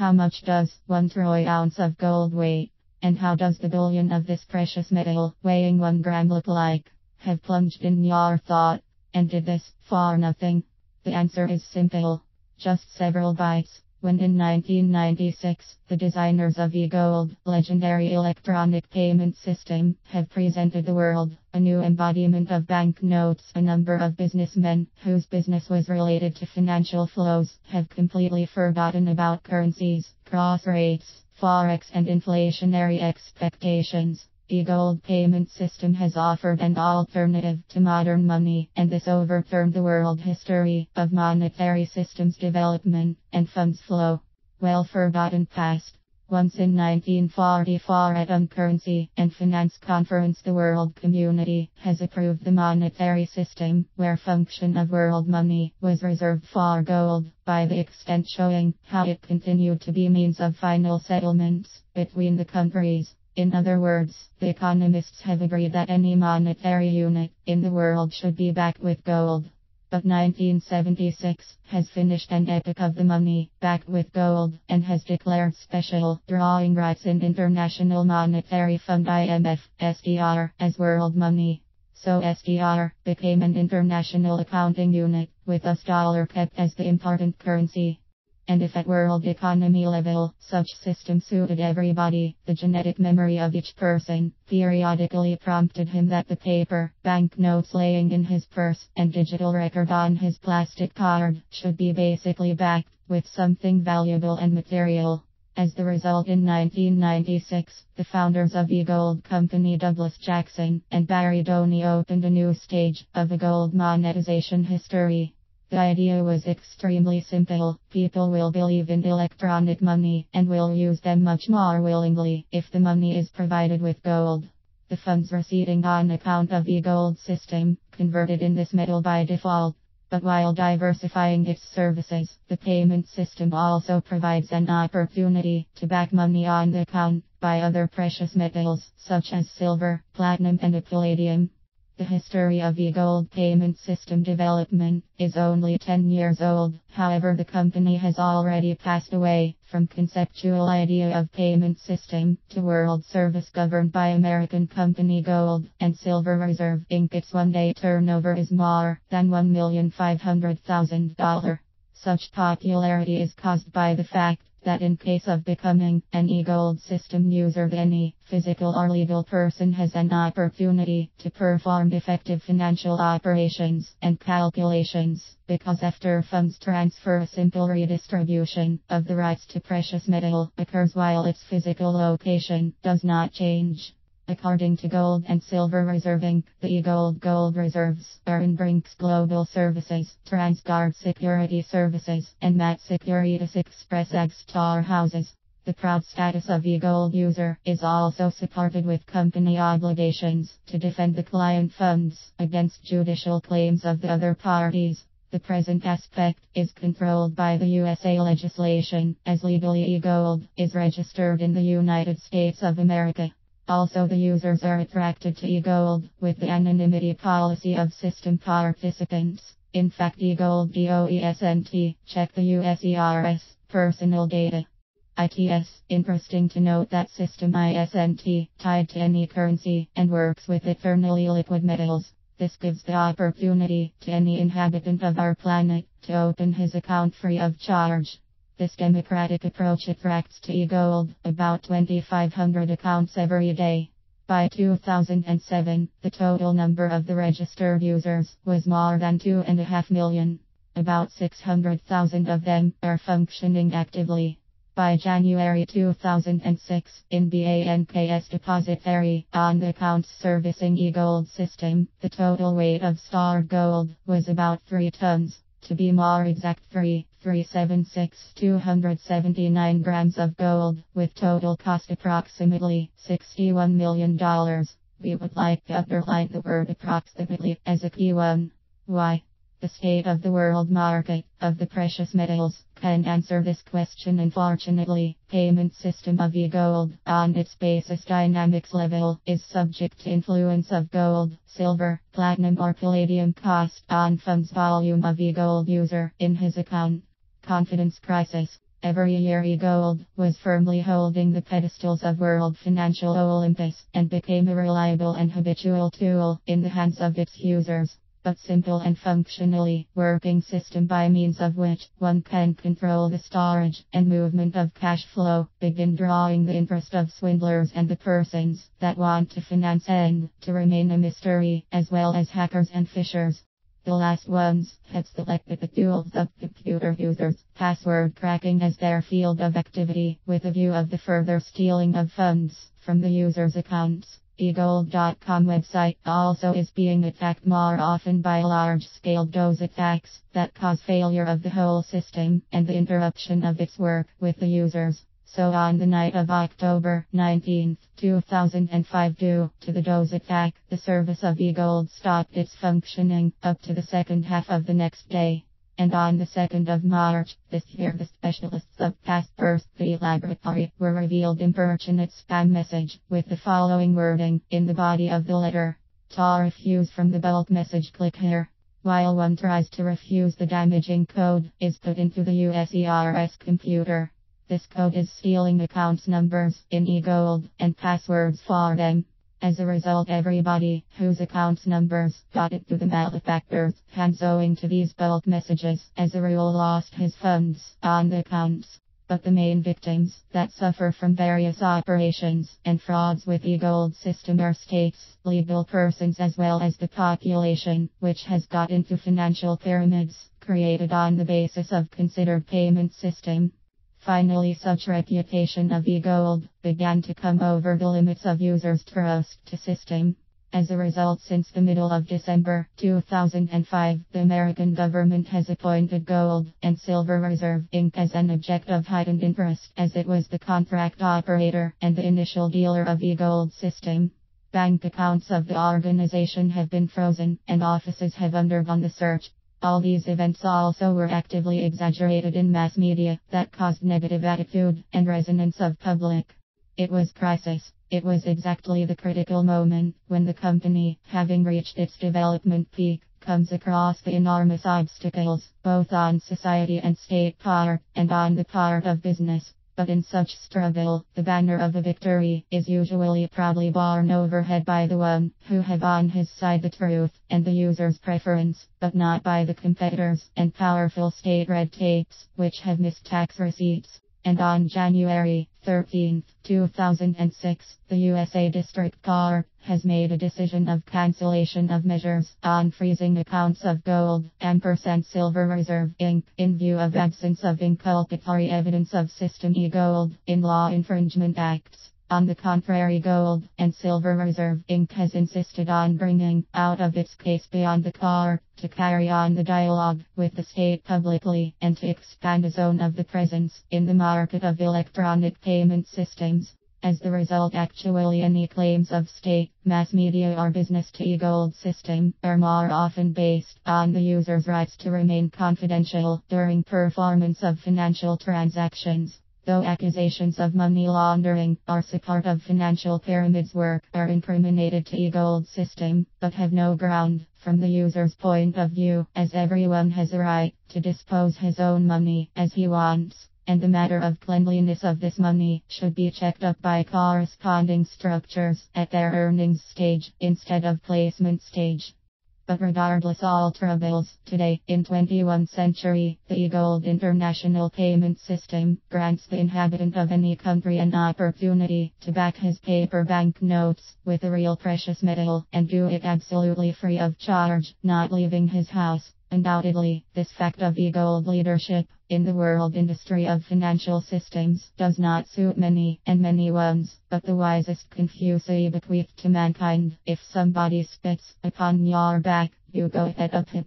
How much does 1 troy ounce of gold weigh? And how does the bullion of this precious metal, weighing 1 gram, look like? Have plunged in your thought, and did this for nothing? The answer is simple. Just several bytes. When in 1996, the designers of eGold, legendary electronic payment system, have presented the world a new embodiment of banknotes. A number of businessmen, whose business was related to financial flows, have completely forgotten about currencies, cross rates, forex and inflationary expectations. eGold payment system has offered an alternative to modern money, and this overturned the world history of monetary systems development and funds flow. Well forgotten past. Once in 1944 at Currency and Finance Conference, the world community has approved the monetary system where function of world money was reserved for gold, by the extent showing how it continued to be means of final settlements between the countries. In other words, the economists have agreed that any monetary unit in the world should be backed with gold. But 1976 has finished an epoch of the money backed with gold and has declared special drawing rights in International Monetary Fund IMF, SDR, as world money. So SDR became an international accounting unit, with US dollar kept as the important currency. And if at world economy level, such system suited everybody, the genetic memory of each person periodically prompted him that the paper, banknotes laying in his purse, and digital record on his plastic card should be basically backed with something valuable and material. As the result, in 1996, the founders of eGold company Douglas Jackson and Barry Doney opened a new stage of a gold monetization history. The idea was extremely simple. People will believe in electronic money and will use them much more willingly if the money is provided with gold. The funds receiving on account of eGold system converted in this metal by default. But while diversifying its services, the payment system also provides an opportunity to back money on the account by other precious metals such as silver, platinum and palladium. The history of eGold payment system development is only 10 years old. However, the company has already passed away from conceptual idea of payment system to world service governed by American company Gold and Silver Reserve Inc. Its one-day turnover is more than $1,500,000. Such popularity is caused by the fact that in case of becoming an eGold system user, any physical or legal person has an opportunity to perform effective financial operations and calculations, because after funds transfer, a simple redistribution of the rights to precious metal occurs while its physical location does not change. According to Gold and Silver Reserve Inc., the eGold gold reserves are in Brink's Global Services, TransGuard Security Services, and Mat Securities Express Ag storehouses. The proud status of eGold user is also supported with company obligations to defend the client funds against judicial claims of the other parties. The present aspect is controlled by the USA legislation, as legally eGold is registered in the United States of America. Also, the users are attracted to eGold with the anonymity policy of system participants. In fact, eGold DOESNT check the USERS personal data. ITS. Interesting to note that system ISNT tied to any currency and works with eternally liquid metals. This gives the opportunity to any inhabitant of our planet to open his account free of charge. This democratic approach attracts to eGold about 2,500 accounts every day. By 2007, the total number of the registered users was more than 2.5 million. About 600,000 of them are functioning actively. By January 2006, in BANK's depository, on the accounts servicing eGold system, the total weight of stored gold was about 3 tons. To be more exact, 279 grams of gold, with total cost approximately $61 million. We would like to underline the word approximately as a key one. Why? The state of the world market of the precious metals can answer this question. Unfortunately, payment system of eGold on its basis dynamics level is subject to influence of gold, silver, platinum or palladium cost on funds volume of eGold user in his account. Confidence crisis. Every year eGold was firmly holding the pedestals of world financial Olympus and became a reliable and habitual tool in the hands of its users. But simple and functionally working system by means of which one can control the storage and movement of cash flow, begin drawing the interest of swindlers and the persons that want to finance and to remain a mystery, as well as hackers and fishers. The last ones have selected the tools of computer users, password cracking as their field of activity, with a view of the further stealing of funds from the users' accounts. eGold.com website also is being attacked more often by large-scale DOS attacks that cause failure of the whole system and the interruption of its work with the users. So on the night of October 19, 2005, due to the DOS attack, the service of eGold stopped its functioning up to the second half of the next day. And on the 2nd of March, this year, the specialists of Kaspersky Laboratory were revealed importunate spam message with the following wording in the body of the letter. To refuse from the bulk message, click here. While one tries to refuse, the damaging code is put into the USERS computer. This code is stealing accounts numbers in eGold and passwords for them. As a result, everybody whose accounts numbers got into the malefactors' hands owing to these bulk messages, as a rule, lost his funds on the accounts. But the main victims that suffer from various operations and frauds with eGold system are states, legal persons, as well as the population, which has got into financial pyramids created on the basis of considered payment system. Finally, such reputation of eGold began to come over the limits of users' trust to system. As a result, since the middle of December 2005, the American government has appointed Gold and Silver Reserve Inc. as an object of heightened interest, as it was the contract operator and the initial dealer of eGold system. Bank accounts of the organization have been frozen, and offices have undergone the search. All these events also were actively exaggerated in mass media that caused negative attitude and resonance of public. It was crisis. It was exactly the critical moment when the company, having reached its development peak, comes across the enormous obstacles, both on society and state part, and on the part of business. But in such struggle, the banner of a victory is usually proudly borne overhead by the one who have on his side the truth and the user's preference, but not by the competitors and powerful state red tapes, which have missed tax receipts. And on January 13, 2006, the USA District Court has made a decision of cancellation of measures on freezing accounts of Gold & Silver Reserve Inc. in view of absence of inculpatory evidence of system eGold in law infringement acts. On the contrary, Gold and Silver Reserve Inc. has insisted on bringing out of its case beyond the court to carry on the dialogue with the state publicly and to expand a zone of the presence in the market of electronic payment systems. As the result, actually any claims of state, mass media or business to eGold system are more often based on the user's rights to remain confidential during performance of financial transactions. Though accusations of money laundering or support of financial pyramids work are incriminated to eGold system, but have no ground from the user's point of view, as everyone has a right to dispose his own money as he wants, and the matter of cleanliness of this money should be checked up by corresponding structures at their earnings stage instead of placement stage. But regardless all troubles, today, in 21st century, the eGold international payment system grants the inhabitant of any country an opportunity to back his paper bank notes with a real precious metal and do it absolutely free of charge, not leaving his house. Undoubtedly, this fact of eGold leadership in the world industry of financial systems does not suit many and many ones, but the wisest Confucius bequeathed to mankind: if somebody spits upon your back, you go head up him.